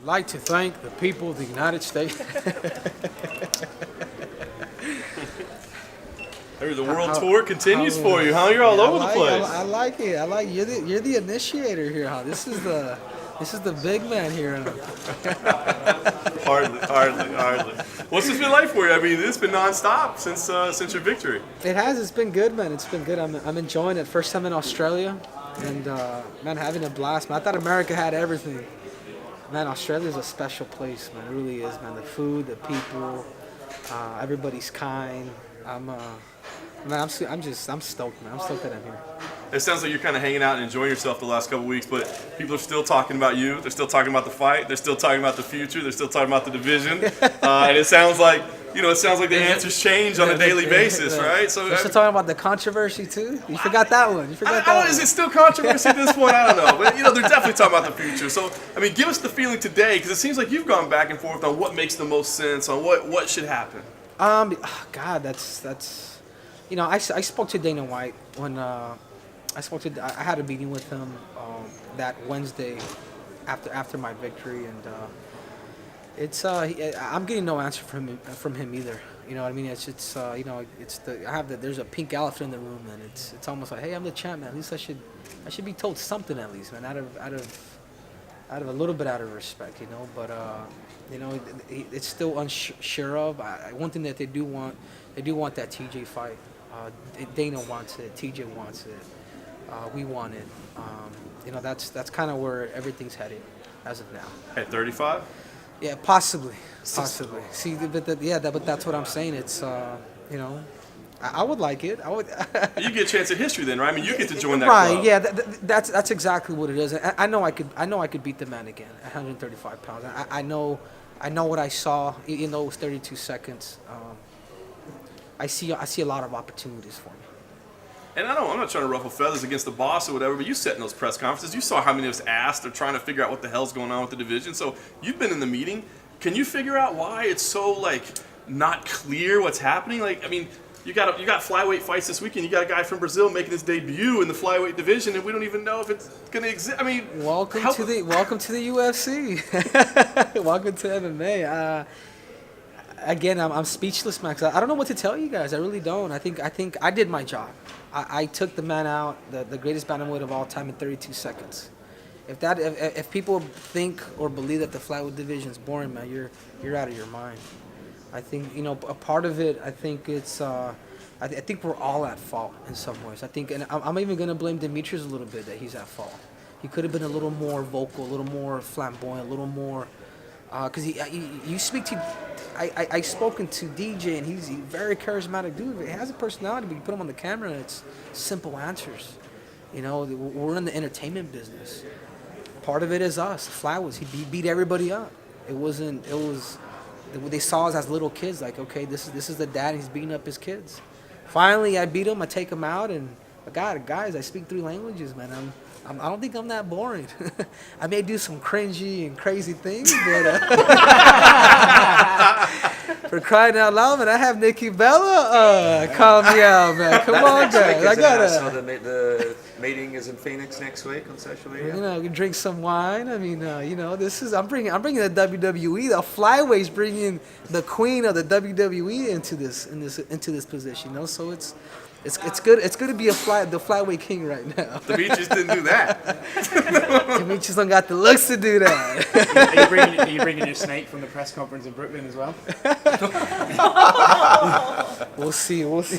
I'd like to thank the people of the United States. The world tour continues for you, huh? You're all over the place. I like it. I like you're the initiator here, huh? This is the big man here. Hardly. What's this been like for you? I mean, it's been nonstop since your victory. It has. It's been good, man. It's been good. I'm enjoying it. First time in Australia, and man, having a blast. Man, I thought America had everything. Man, Australia's a special place, man. It really is, man. The food, the people, everybody's kind. I'm stoked, man. I'm stoked that I'm here. It sounds like you're kind of hanging out and enjoying yourself the last couple of weeks, but people are still talking about you. They're still talking about the fight. They're still talking about the future. They're still talking about the division. And it sounds like the answers change on a daily basis, right? So we're still talking about the controversy too. You forgot that one. Is it still controversy at this point? I don't know, but they're definitely talking about the future. So I mean, give us the feeling today, because it seems like you've gone back and forth on what makes the most sense, on what should happen. God, that's. I spoke to Dana White when I had a meeting with him that Wednesday after my victory, and I'm getting no answer from him either. You know what I mean? There's a pink elephant in the room, and it's almost like, hey, I'm the champ, man. At least I should be told something, at least, man, out of a little bit out of respect, But it's still unsure of. One thing that they do want that TJ fight. Dana wants it. TJ wants it. We want it. That's kind of where everything's headed as of now. At 35? Yeah, possibly. See, but that's what I'm saying. It's I would like it. I would. You get a chance at history then, right? I mean, you get to join that right, club. Yeah, that's exactly what it is. I know I could beat the man again at 135 pounds. I know what I saw. Even though it was 32 seconds. I see a lot of opportunities for me. And I'm not trying to ruffle feathers against the boss or whatever, but you sat in those press conferences. You saw how many of us asked or trying to figure out what the hell's going on with the division. So you've been in the meeting. Can you figure out why it's so not clear what's happening? I mean, you got flyweight fights this weekend. You got a guy from Brazil making his debut in the flyweight division, and we don't even know if it's going to exist. I mean, welcome to the UFC. Welcome to MMA. Again, I'm speechless, Max. I don't know what to tell you guys. I really don't. I think I did my job. I took the man out, the greatest bantamweight of all time, in 32 seconds. If people think or believe that the flyweight division is boring, man, you're out of your mind. I think a part of it. I think it's. I think we're all at fault in some ways. I think, and I'm even gonna blame Demetrius a little bit that he's at fault. He could have been a little more vocal, a little more flamboyant, a little more. Because you speak to. I spoken to DJ, and he's a very charismatic dude. He has a personality, but you put him on the camera, and it's simple answers. We're in the entertainment business. Part of it is us, the flyweights. He beat everybody up. It was. They saw us as little kids, like, okay, this is the dad. He's beating up his kids. Finally, I beat him. I take him out, and God, guys, I speak 3 languages, man. I don't think I'm that boring. I may do some cringy and crazy things, but for crying out loud, man, I have Nikki Bella call me out, man. Come on, guys. I saw the meeting is in Phoenix next week on social media. We drink some wine. I mean, this is I'm bringing the WWE. The flyweights bringing the queen of the WWE into this position. So it's good. It's good to be the flyweight king right now. Demetrius didn't do that. Demetrius don't got the looks to do that. Are you bringing your snake from the press conference in Brooklyn as well? We'll see. What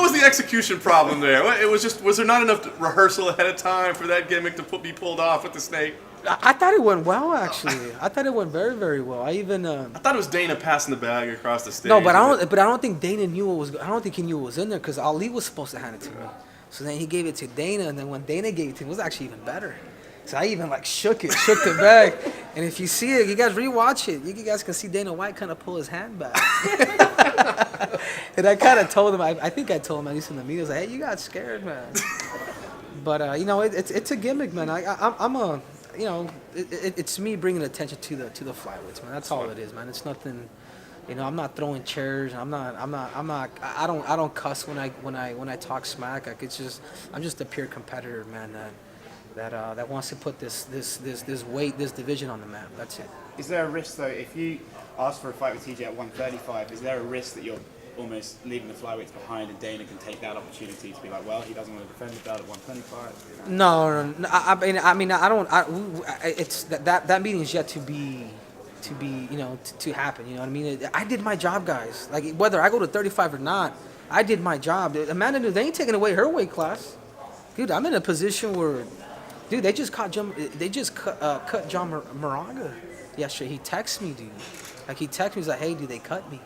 was the execution problem there? Was there not enough rehearsal ahead of time for that gimmick to be pulled off with the snake? I thought it went well, actually. I thought it went very, very well. I thought it was Dana passing the bag across the stage. No, but I don't think Dana knew what was. I don't think he knew what was in there, because Ali was supposed to hand it to me. So then he gave it to Dana, and then when Dana gave it to him, it was actually even better. So I even shook the bag. And if you see it, you guys rewatch it. You guys can see Dana White kind of pull his hand back. And I kind of told him. I think I told him, at least in the media, I was like, "Hey, you got scared, man." But it's a gimmick, man. It's me bringing attention to the flyweights, man. That's all it is, man. It's nothing. I'm not throwing chairs. I don't cuss when I talk smack. I'm just a pure competitor, man. that wants to put this division on the map. That's it. Is there a risk though if you ask for a fight with TJ at 135? Is there a risk that you're almost leaving the flyweights behind, and Dana can take that opportunity to be like, well, he doesn't want to defend the belt at 125? No. I don't. It's that meeting is yet to be to happen. You know what I mean? I did my job, guys. Like whether I go to 35 or not, I did my job. Amanda Nunes, they ain't taking away her weight class, dude. I'm in a position where, dude, they just cut John Moraga yesterday. He texted me, dude. Like he texted me, he's like, hey, dude, they cut me.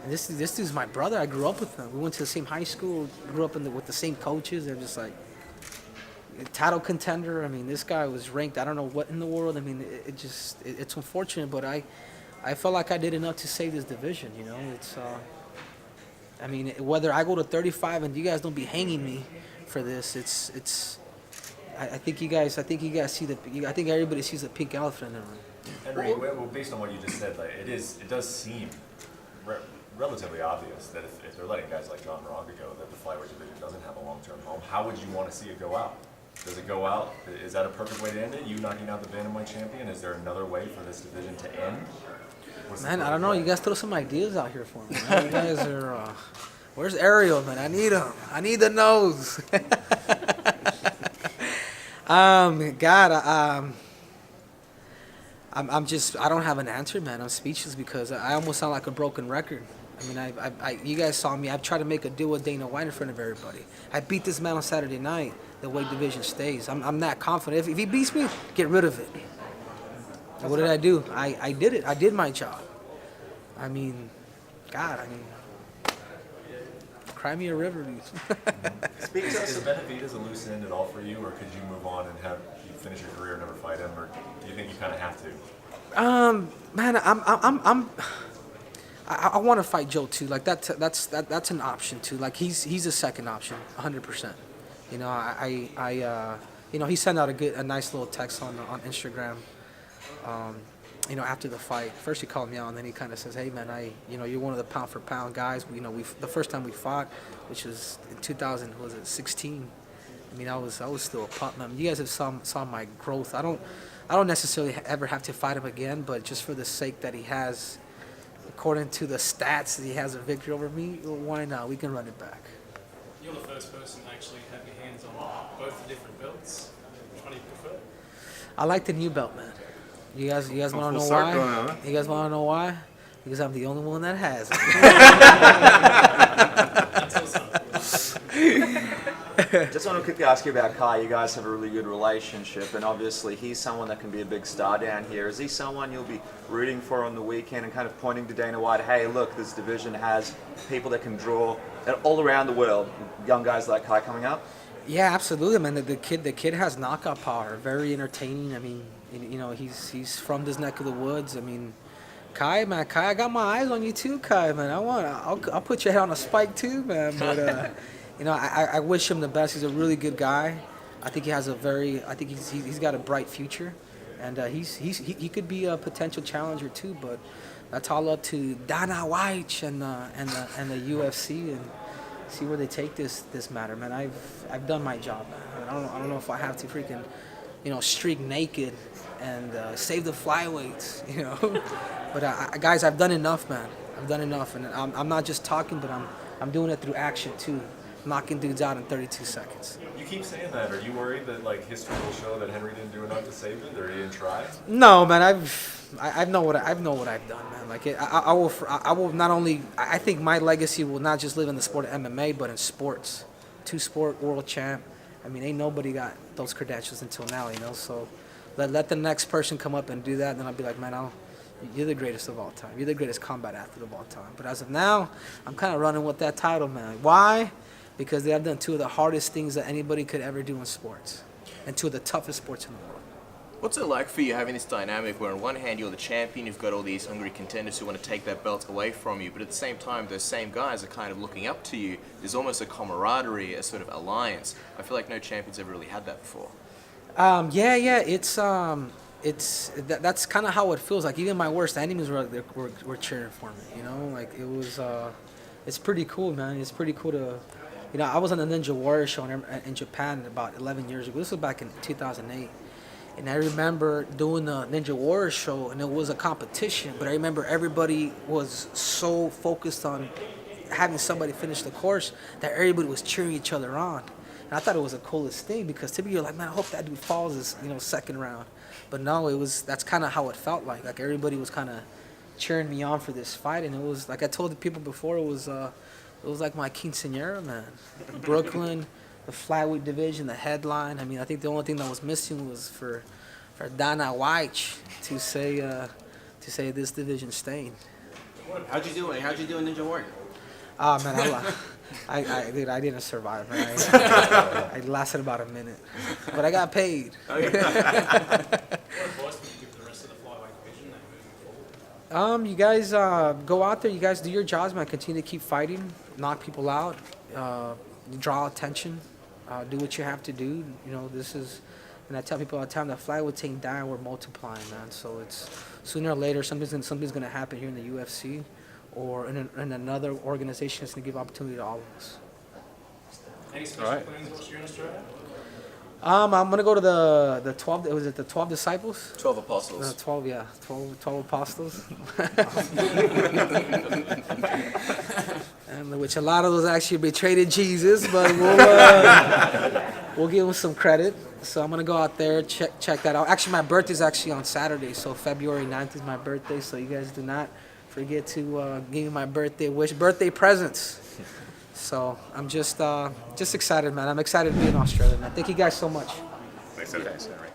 And this dude's my brother. I grew up with him. We went to the same high school. Grew up with the same coaches. They're just like title contender. I mean, this guy was ranked. I don't know what in the world. I mean, it's unfortunate, but I felt like I did enough to save this division. You know, it's. I mean, whether I go to 35 and you guys don't be hanging me for this, it's. I think you guys see I think everybody sees the pink elephant in the room. Henry, well, based on what you just said, like it does seem relatively obvious that if they're letting guys like John Moraga go, that the flyweight division doesn't have a long-term home. How would you want to see it go out? Does it go out? Is that a perfect way to end it? You knocking out the bantamweight champion? Is there another way for this division to end? Man, I don't know. You guys throw some ideas out here for me. Man. You guys are. Where's Ariel, man? I need him. I need the nose. God, I'm just. I don't have an answer, man. I'm speechless because I almost sound like a broken record. I mean, you guys saw me. I've tried to make a deal with Dana White in front of everybody. I beat this man on Saturday night. The weight division stays. I'm that confident. If he beats me, get rid of it. And what did I do? I did it. I did my job. I mean, God, cry me a river, dude. Speak to us. Is Benavidez a loose end at all for you, or could you move on and have you finish your career and never fight him, or do you think you kind of have to? Man, I want to fight Joe too. Like that's an option too. Like he's a second option, 100%. You know, he sent out a nice little text on Instagram. You know, after the fight, first he called me out, and then he kind of says, "Hey, man, you're one of the pound for pound guys. You know, the first time we fought, which was in 2016. I mean, I was still a pup, man. You guys have saw my growth. I don't necessarily ever have to fight him again, but just for the sake that he has, according to the stats, he has a victory over me. Well, why not? We can run it back." You're the first person to actually have your hands on both the different belts. Which one do you prefer? I like the new belt, man. You guys want to know full why? circle now, huh? You guys want to know why? Because I'm the only one that has it. Just want to quickly ask you about Kai. You guys have a really good relationship, and obviously he's someone that can be a big star down here. Is he someone you'll be rooting for on the weekend and kind of pointing to Dana White, hey, look, this division has people that can draw all around the world, young guys like Kai coming up? Yeah, absolutely, man. The kid has knockout power. Very entertaining. I mean, you know, he's from this neck of the woods. I mean, Kai, I got my eyes on you too, Kai, man. I'll put your head on a spike too, man. But you know, I wish him the best. He's a really good guy. I think he's got a bright future, and he could be a potential challenger too. But that's all up to Dana White and the UFC and see where they take this matter, man. I've done my job, man. I don't know if I have to freaking, you know, streak naked and save the flyweights, you know. But guys, I've done enough, man. I've done enough, and I'm not just talking, but I'm doing it through action too, knocking dudes out in 32 seconds. You keep saying that. Are you worried that like history will show that Henry didn't do enough to save it, or he didn't try? No, man. I know what I've done, man. Like I will not only. I think my legacy will not just live in the sport of MMA, but in sports. Two-sport world champ. I mean, ain't nobody got those credentials until now, you know. So let the next person come up and do that, and then I'll be like, man, you're the greatest of all time. You're the greatest combat athlete of all time. But as of now, I'm kind of running with that title, man. Why? Because they have done two of the hardest things that anybody could ever do in sports, and two of the toughest sports in the world. What's it like for you having this dynamic where on one hand you're the champion, you've got all these hungry contenders who want to take that belt away from you, but at the same time those same guys are kind of looking up to you. There's almost a camaraderie, a sort of alliance. I feel like no champion's ever really had that before. Yeah, that's kind of how it feels. Like even my worst enemies were cheering for me. You know, like it was. It's pretty cool, man. It's pretty cool to You know, I was on the Ninja Warrior show in Japan about 11 years ago. This was back in 2008. And I remember doing the Ninja Warrior show, and it was a competition. But I remember everybody was so focused on having somebody finish the course that everybody was cheering each other on. And I thought it was the coolest thing because typically you're like, man, I hope that dude falls this, second round. But no, that's kind of how it felt like. Like everybody was kind of cheering me on for this fight, and it was like I told the people before, it was like my quinceañera, man. Brooklyn, the flyweight division, the headline. I mean, I think the only thing that was missing was for Dana White to say this division staying. How'd you do it? How'd you do in Ninja Warrior? Oh man, dude, I didn't survive. Man. I lasted about a minute, but I got paid. What advice would you give the rest of the flyweight division then moving forward? You guys go out there. You guys do your jobs, man. Continue to keep fighting, knock people out, draw attention, do what you have to do. You know, this is, and I tell people all the time that flyweight ain't dying, we're multiplying, man. So it's sooner or later something's gonna happen here in the UFC, or in another organization that's gonna give opportunity to all of us. Any special plans whilst you're in Australia? I'm gonna go to the 12. Was it the 12 disciples? 12 apostles. 12, yeah, 12 apostles. And which a lot of those actually betrayed Jesus, but we'll give them some credit. So I'm gonna go out there, check that out. Actually, my birthday's actually on Saturday, so February 9th is my birthday. So you guys do not forget to give me my birthday presents. So I'm just excited, man. I'm excited to be in Australia, man. Thank you guys so much. Thanks, Henry.